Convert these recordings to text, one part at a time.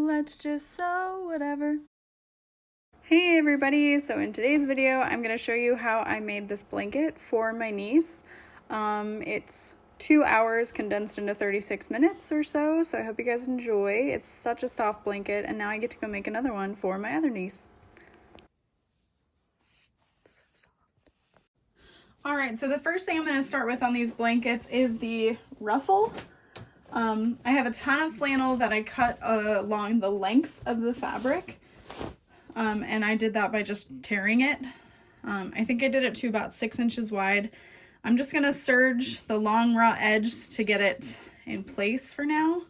let's just sew whatever. Hey everybody, so in today's video I'm going to show you how I made this blanket for my niece. It's 2 hours condensed into 36 minutes or so I hope you guys enjoy. It's such a soft blanket, and now I get to go make another one for my other niece. It's so soft. Alright, so the first thing I'm going to start with on these blankets is the ruffle. I have a ton of flannel that I cut along the length of the fabric. And I did that by just tearing it. I think I did it to about 6 inches wide. I'm just gonna serge the long raw edge to get it in place for now.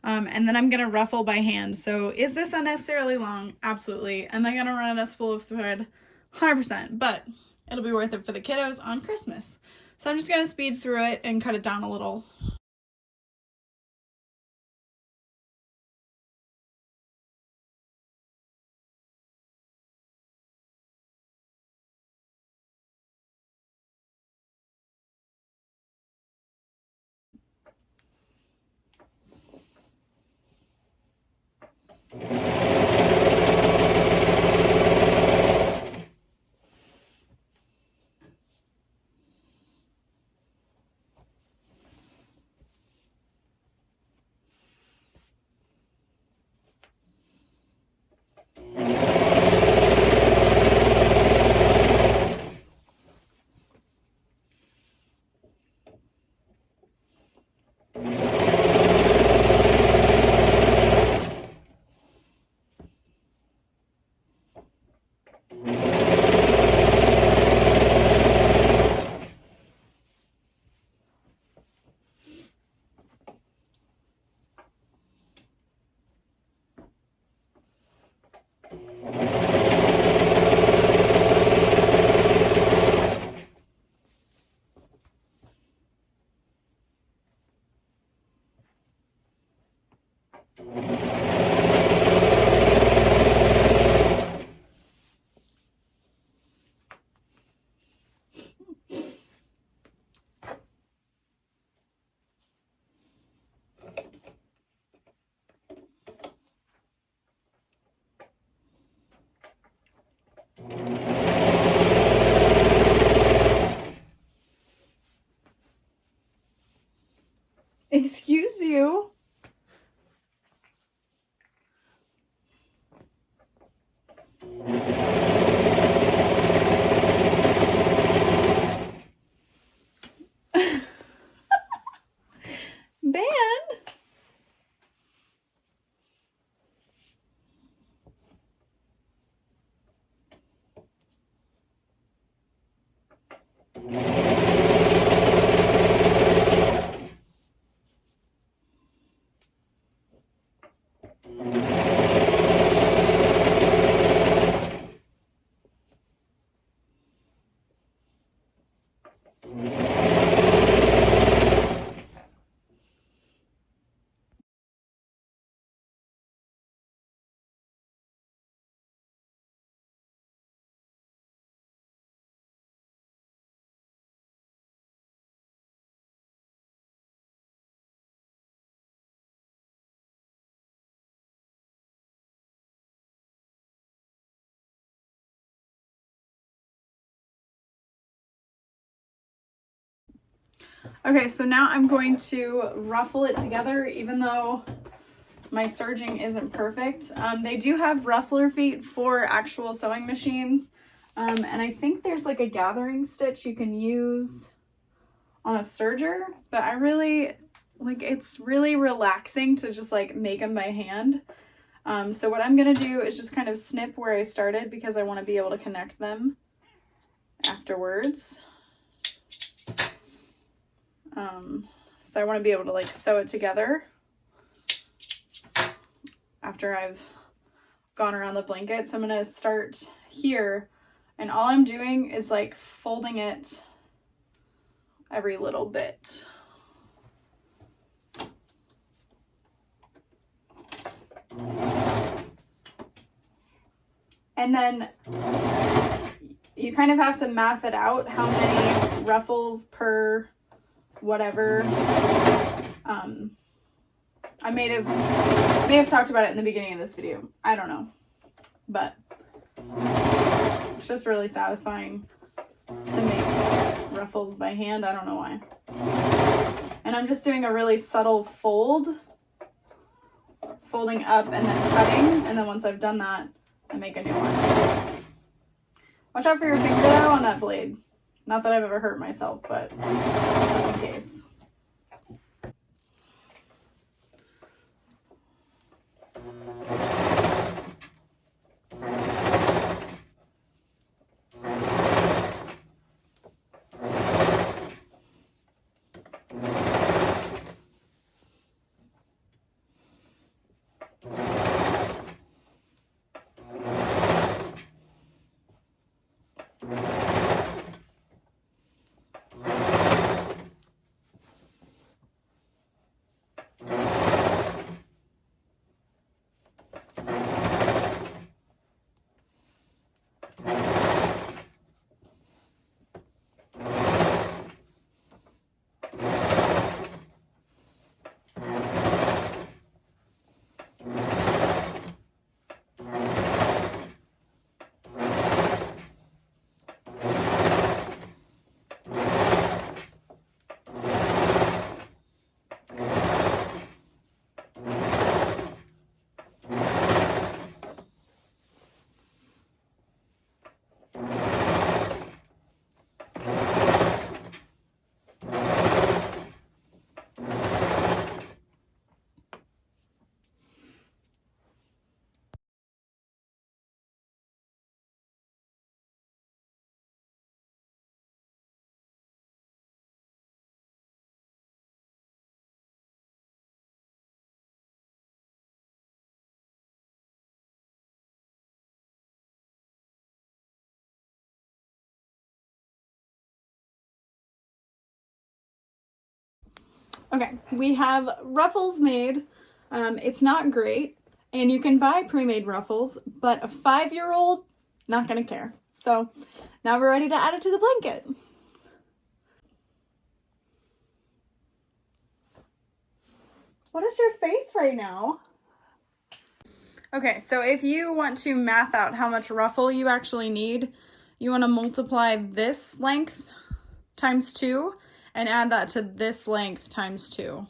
And then I'm gonna ruffle by hand. So is this unnecessarily long? Absolutely. Am I gonna run a spool of thread? 100%, but it'll be worth it for the kiddos on Christmas. So I'm just gonna speed through it and cut it down a little. Excuse you. Ben. Okay, so now I'm going to ruffle it together, even though my serging isn't perfect. They do have ruffler feet for actual sewing machines. And I think there's like a gathering stitch you can use on a serger, but I really, it's really relaxing to just like make them by hand. So what I'm gonna do is just kind of snip where I started because I want to be able to connect them afterwards. So I want to be able to like sew it together after I've gone around the blanket. So I'm going to start here, and all I'm doing is like folding it every little bit. And then you kind of have to math it out, how many ruffles per whatever I may have talked about it in the beginning of this video. I don't know. But it's just really satisfying to make ruffles by hand. I don't know why. And I'm just doing a really subtle folding up and then cutting. And then once I've done that, I make a new one. Watch out for your finger though on that blade. Not that I've ever hurt myself, but just in case. Okay, we have ruffles made. It's not great, and you can buy pre-made ruffles, but a 5-year-old, not gonna care. So now we're ready to add it to the blanket. What is your face right now? Okay, so if you want to math out how much ruffle you actually need, you want to multiply this length times 2 and add that to this length times 2.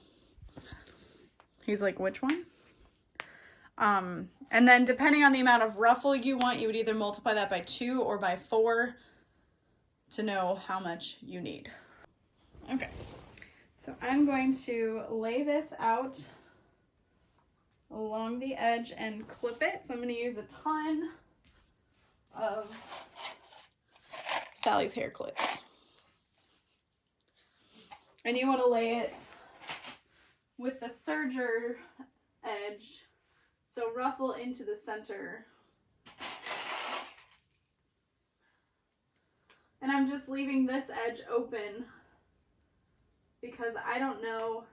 He's like, which one? And then depending on the amount of ruffle you want, you would either multiply that by 2 or by 4 to know how much you need. Okay, so I'm going to lay this out along the edge and clip it. So I'm going to use a ton of Sally's hair clips. And you want to lay it with the serger edge, so ruffle into the center. And I'm just leaving this edge open because I don't know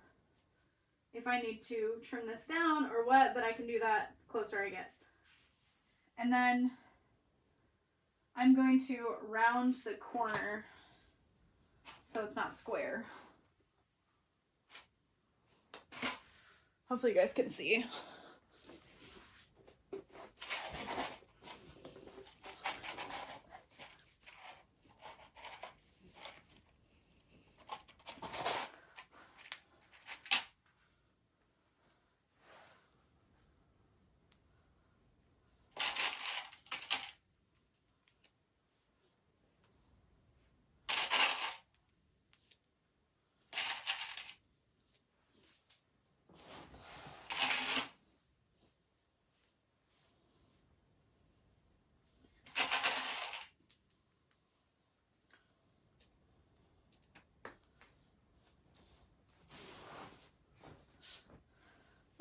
if I need to trim this down or what, but I can do that closer I get. And then I'm going to round the corner so it's not square. Hopefully you guys can see.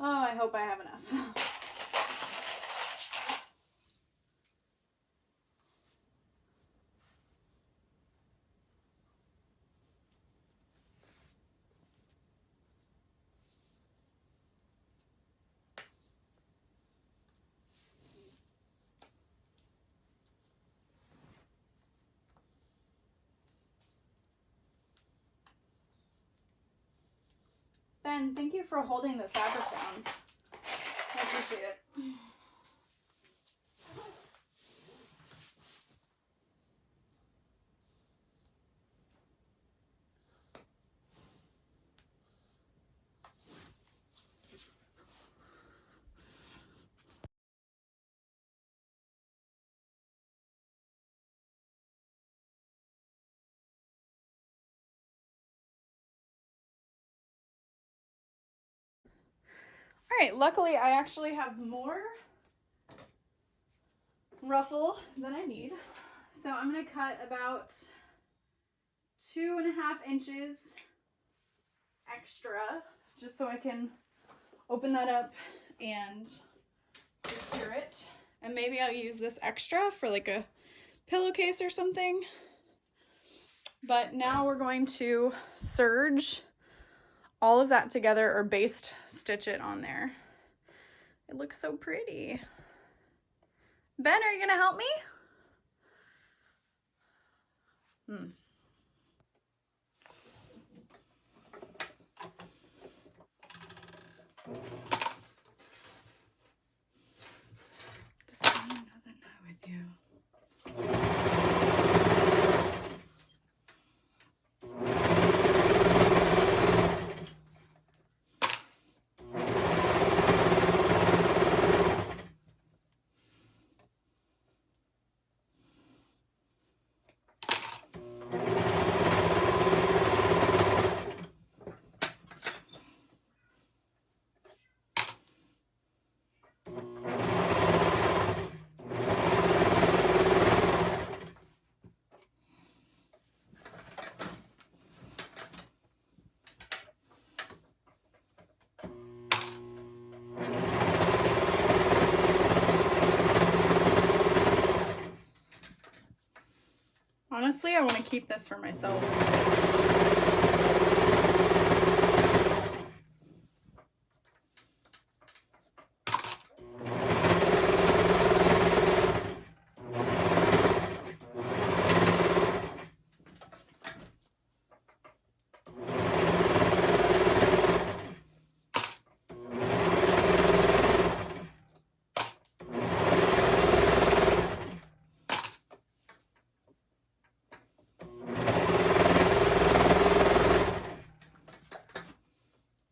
Oh, I hope I have enough. Ben, thank you for holding the fabric down. I appreciate it. All right, luckily I actually have more ruffle than I need. So I'm gonna cut about 2.5 inches extra, just so I can open that up and secure it. And maybe I'll use this extra for like a pillowcase or something. But now we're going to serge all of that together, or baste stitch it on there. It looks so pretty. Ben, are you gonna help me? Just saying nothing with you. Honestly, I want to keep this for myself.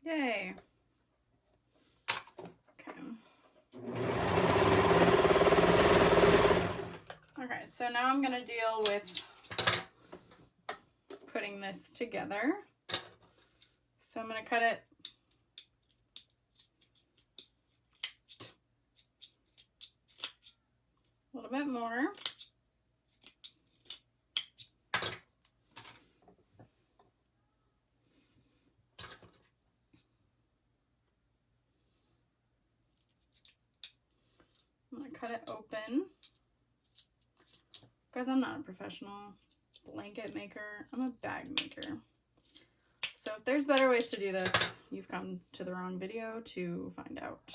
Yay. Okay. Okay, so now I'm gonna deal with putting this together. So I'm gonna cut it a little bit more. I'm gonna cut it open. Guys, I'm not a professional blanket maker. I'm a bag maker. So if there's better ways to do this, you've come to the wrong video to find out.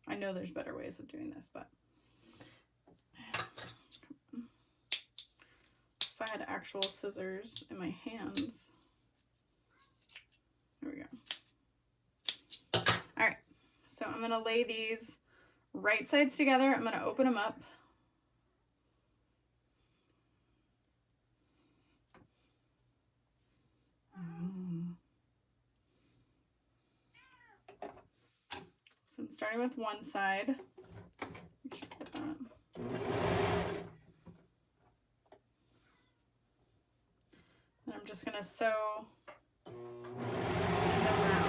I know there's better ways of doing this, but if I had actual scissors in my hands. There we go. All right, so I'm gonna lay these right sides together. I'm gonna open them up. So I'm starting with one side. And I'm just gonna sew around.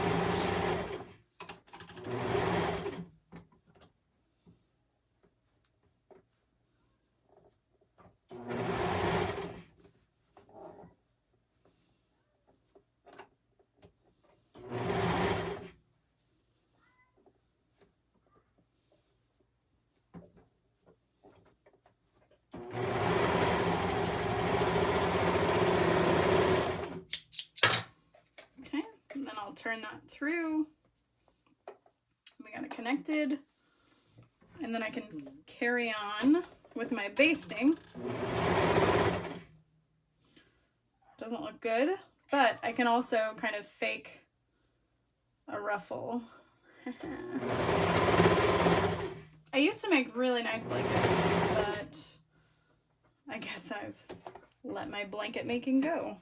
Turn that through. We got it connected, and then I can carry on with my basting. Doesn't look good, but I can also kind of fake a ruffle. I used to make really nice blankets, but I guess I've let my blanket making go.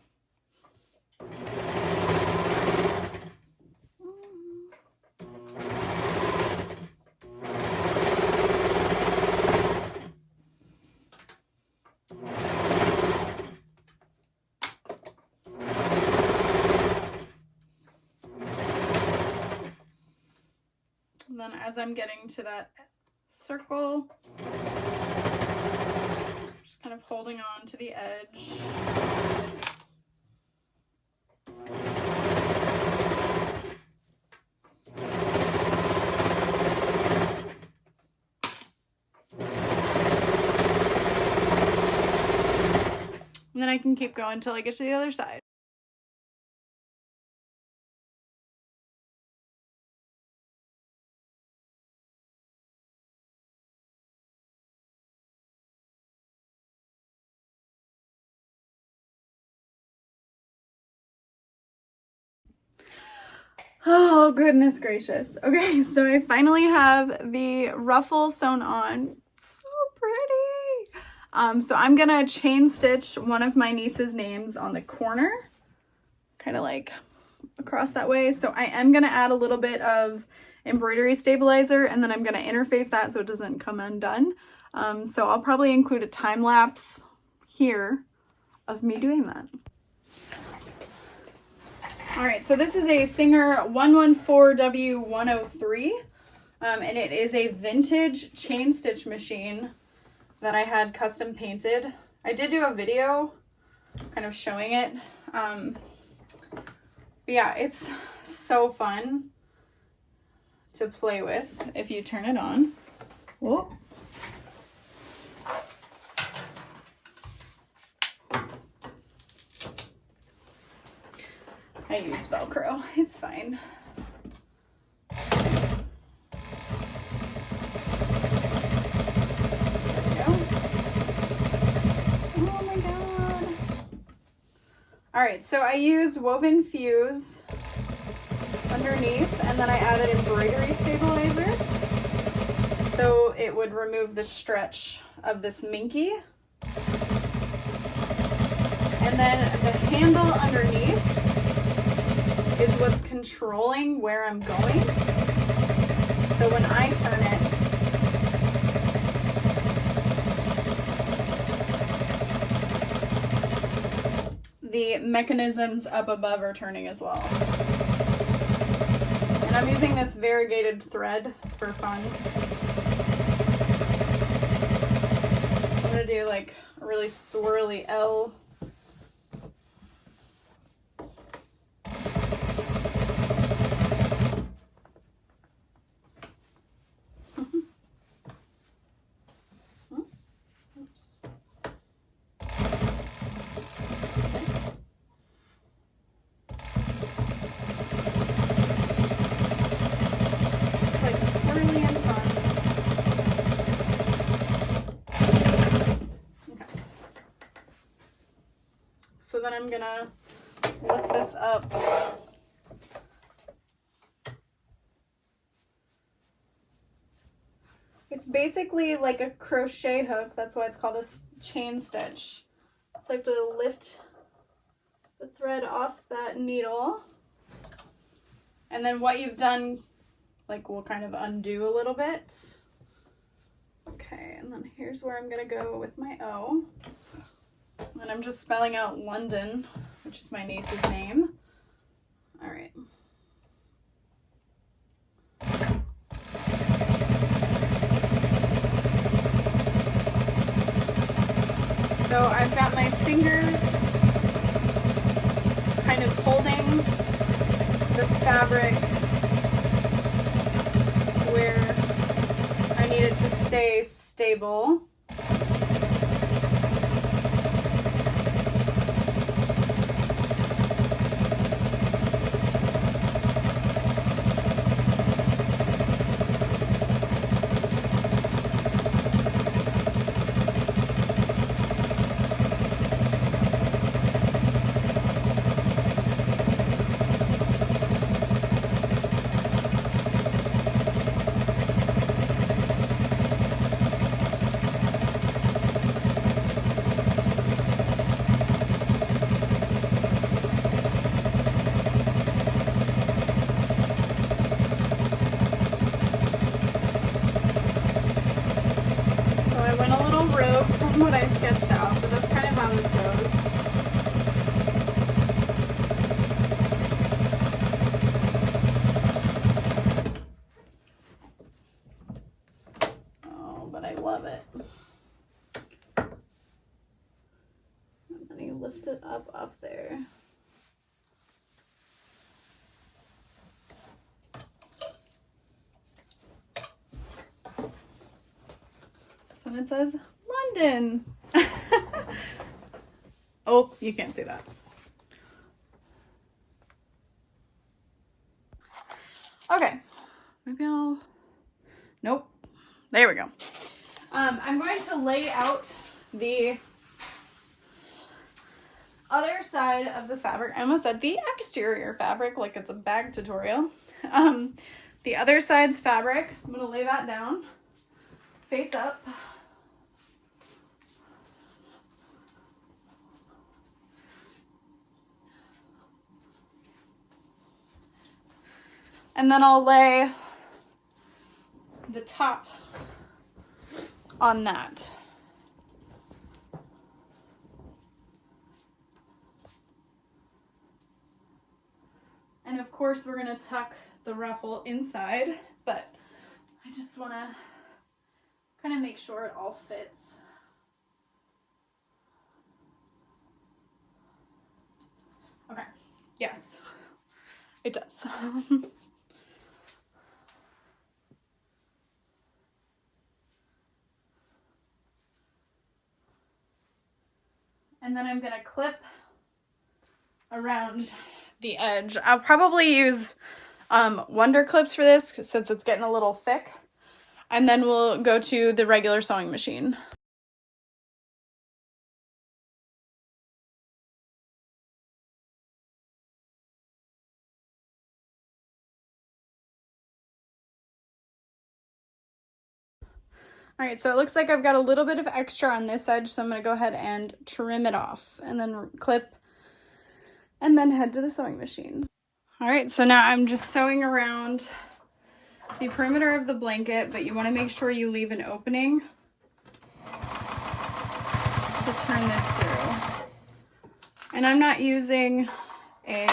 And then as I'm getting to that circle, just kind of holding on to the edge. And then I can keep going until I get to the other side. Oh, goodness gracious. Okay, so I finally have the ruffle sewn on. It's so pretty. So I'm gonna chain stitch one of my niece's names on the corner, kind of like across that way. So I am gonna add a little bit of embroidery stabilizer, and then I'm gonna interface that so it doesn't come undone. So I'll probably include a time lapse here of me doing that. All right, so this is a Singer 114W103, and it is a vintage chain stitch machine that I had custom painted. I did do a video kind of showing it. But yeah, it's so fun to play with if you turn it on. Whoa. I use Velcro, it's fine. There we go. Oh my god. Alright, so I used woven fuse underneath, and then I added embroidery stabilizer so it would remove the stretch of this minky. And then the handle underneath is what's controlling where I'm going. So when I turn it, the mechanisms up above are turning as well. And I'm using this variegated thread for fun. I'm gonna do like a really swirly L. So then I'm gonna lift this up. It's basically like a crochet hook. That's why it's called a chain stitch. So I have to lift the thread off that needle. And then what you've done, like, will kind of undo a little bit. Okay, and then here's where I'm gonna go with my O. And I'm just spelling out London, which is my niece's name. All right. So I've got my fingers kind of holding the fabric where I need it to stay stable. wasn't what I sketched out, but that's kind of how this goes. Oh, but I love it. And then you lift it up off there. So it says London. Oh, you can't see that. Okay, maybe I'll, nope, there we go. I'm going to lay out the other side of the fabric. I almost said the exterior fabric like it's a bag tutorial. The other side's fabric, I'm gonna lay that down, face up. And then I'll lay the top on that. And of course we're gonna tuck the ruffle inside, but I just wanna kind of make sure it all fits. Okay, yes, it does. And then I'm gonna clip around the edge. I'll probably use Wonder clips for this since it's getting a little thick. And then we'll go to the regular sewing machine. All right, so it looks like I've got a little bit of extra on this edge, so I'm gonna go ahead and trim it off and then clip and then head to the sewing machine. All right, so now I'm just sewing around the perimeter of the blanket, but you wanna make sure you leave an opening to turn this through. And I'm not using a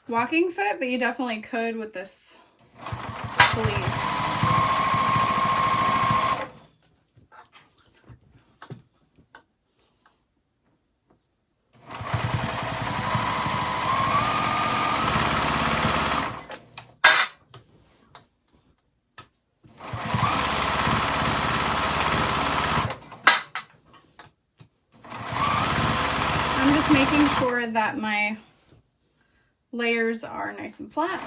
walking foot, but you definitely could with this fleece. I'm just making sure that my layers are nice and flat.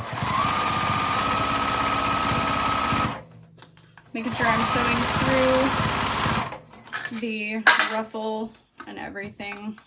Making sure I'm sewing through the ruffle and everything.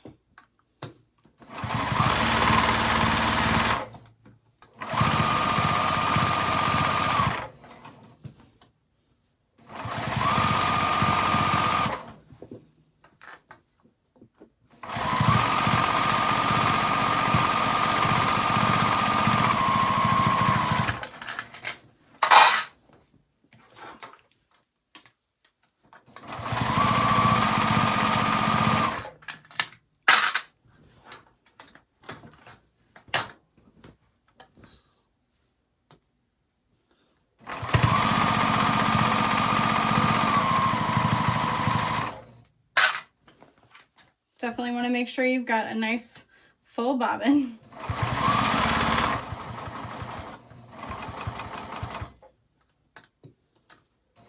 Definitely want to make sure you've got a nice full bobbin.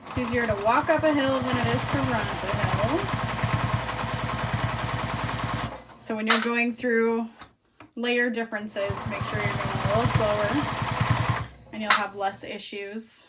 It's easier to walk up a hill than it is to run up a hill. So when you're going through layer differences, make sure you're going a little slower and you'll have less issues.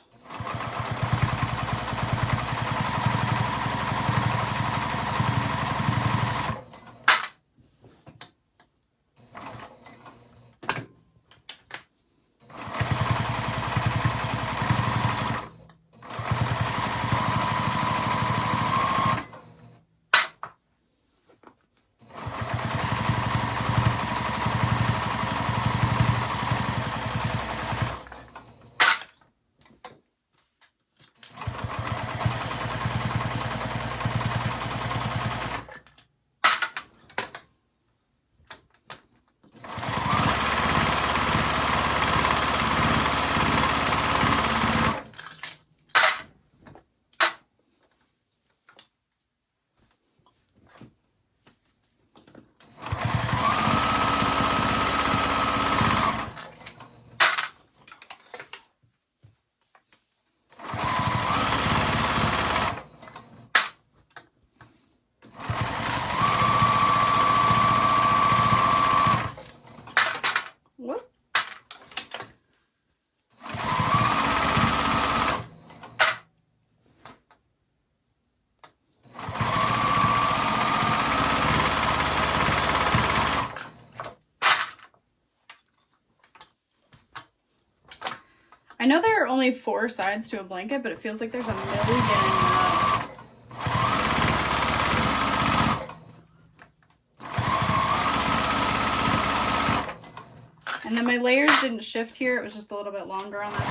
I know there are only 4 sides to a blanket, but it feels like there's a million. And then my layers didn't shift here. It was just a little bit longer on that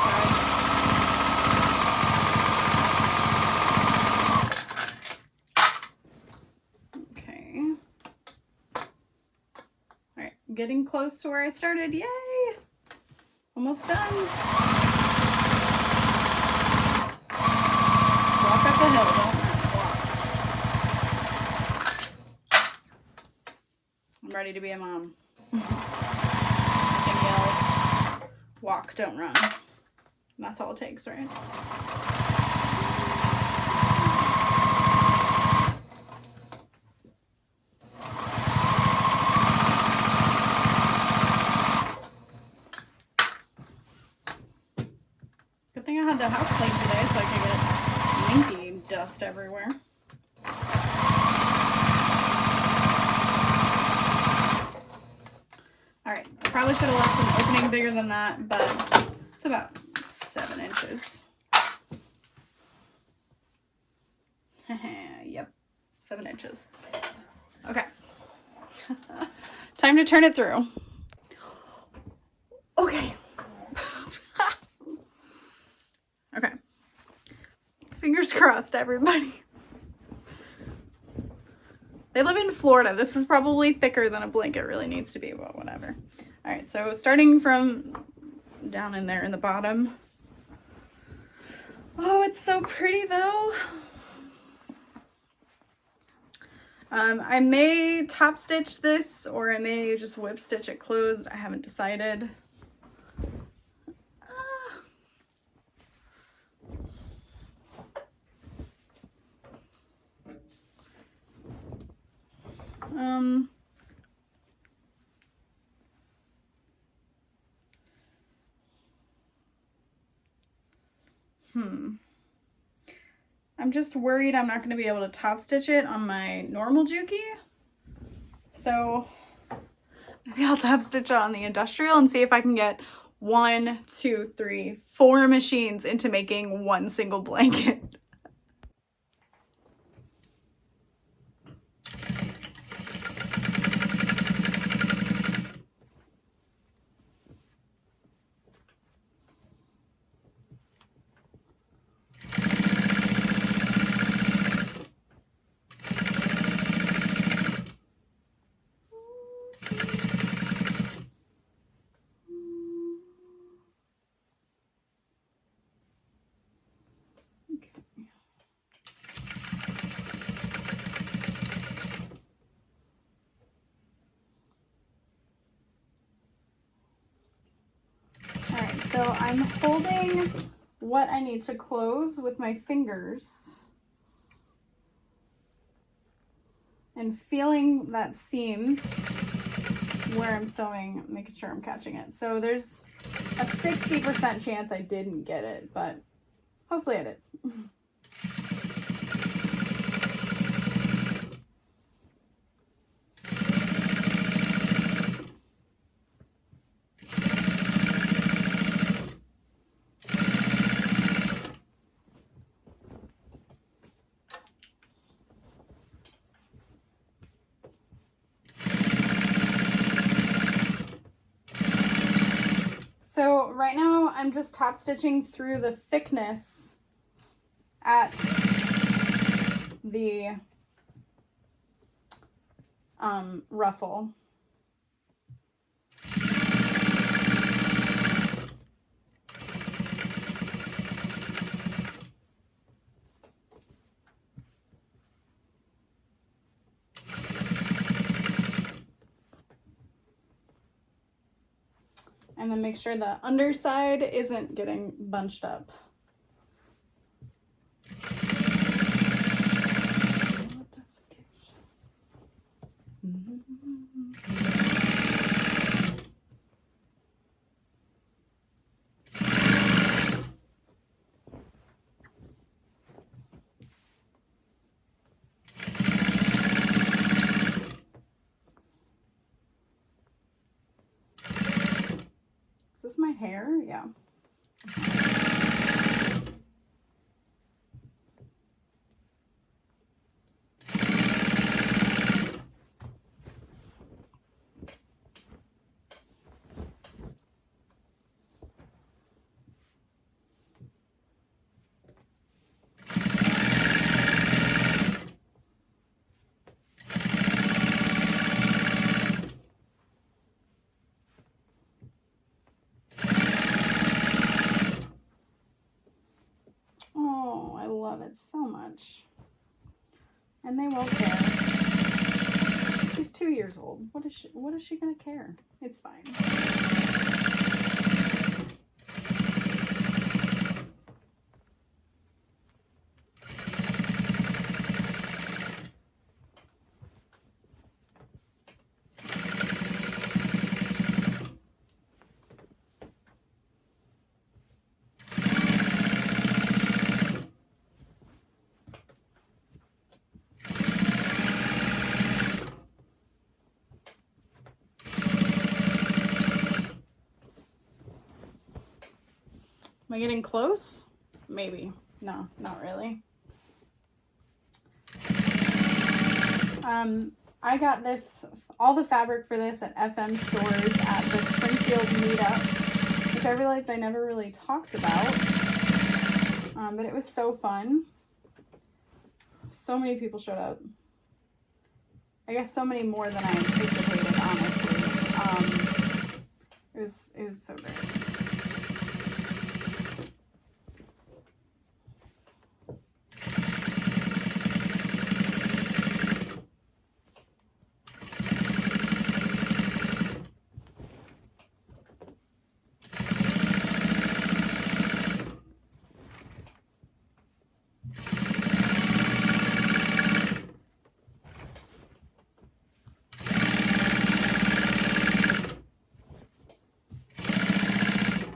side. Okay. All right, getting close to where I started. Yay! Almost done. Walk up the hill, don't walk. I'm ready to be a mom. Yell, walk, don't run. And that's all it takes, right? Good thing I had the house cleaned today so I could get minky dust everywhere. Alright, I probably should have left an opening bigger than that, but it's about 7 inches. Yep, 7 inches. Okay. Time to turn it through. Okay. Okay. Fingers crossed, everybody. They live in Florida. This is probably thicker than a blanket really needs to be, but whatever. All right, so starting from down in there in the bottom. Oh, it's so pretty though. I may top stitch this or I may just whip stitch it closed. I haven't decided. I'm just worried I'm not going to be able to top stitch it on my normal Juki. So maybe I'll top stitch it on the industrial and see if I can get 1, 2, 3, 4 machines into making one single blanket. So I'm holding what I need to close with my fingers and feeling that seam where I'm sewing, making sure I'm catching it. So there's a 60% chance I didn't get it, but hopefully I did. So right now I'm just top stitching through the thickness at the ruffle. And then make sure the underside isn't getting bunched up. Is this my hair? Yeah. Oh, I love it so much. And they won't care. She's 2 years old. What is she gonna care? It's fine. Am I getting close? Maybe. No, not really. I got all the fabric for this at FM stores at the Springfield meetup, which I realized I never really talked about. But it was so fun. So many people showed up. I guess so many more than I anticipated, honestly. It was so great.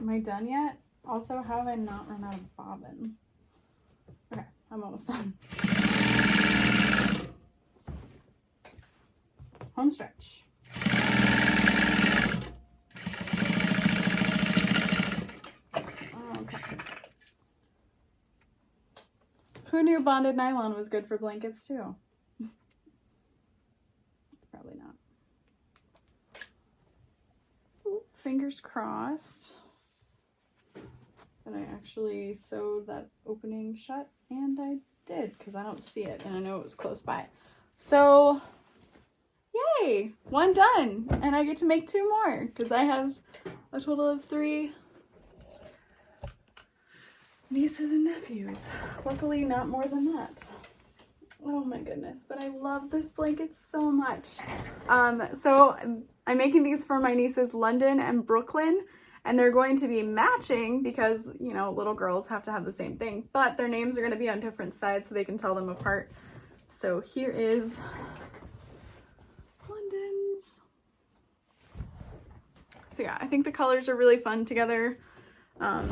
Am I done yet? Also, how have I not run out of bobbin? Okay, I'm almost done. Home stretch. Okay. Who knew bonded nylon was good for blankets too? Probably not. Ooh, fingers crossed that I actually sewed that opening shut, and I did, because I don't see it and I know it was close by. So yay, one done, and I get to make 2 more because I have a total of 3 nieces and nephews. Luckily not more than that. Oh my goodness, but I love this blanket so much. So I'm making these for my nieces London and Brooklyn, and they're going to be matching because, you know, little girls have to have the same thing, but their names are going to be on different sides so they can tell them apart. So here is London's. So yeah, I think the colors are really fun together. I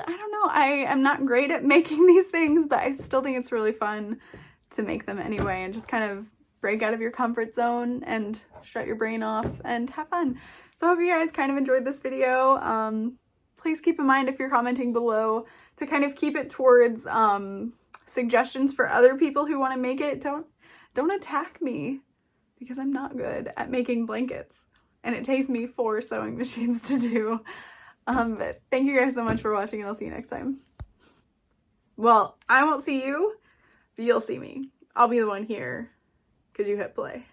don't know, I am not great at making these things, but I still think it's really fun to make them anyway and just kind of break out of your comfort zone and shut your brain off and have fun. So I hope you guys kind of enjoyed this video. Please keep in mind, if you're commenting below, to kind of keep it towards suggestions for other people who want to make it. Don't attack me, because I'm not good at making blankets and it takes me 4 sewing machines to do. But thank you guys so much for watching, and I'll see you next time. Well, I won't see you, but you'll see me. I'll be the one here because you hit play.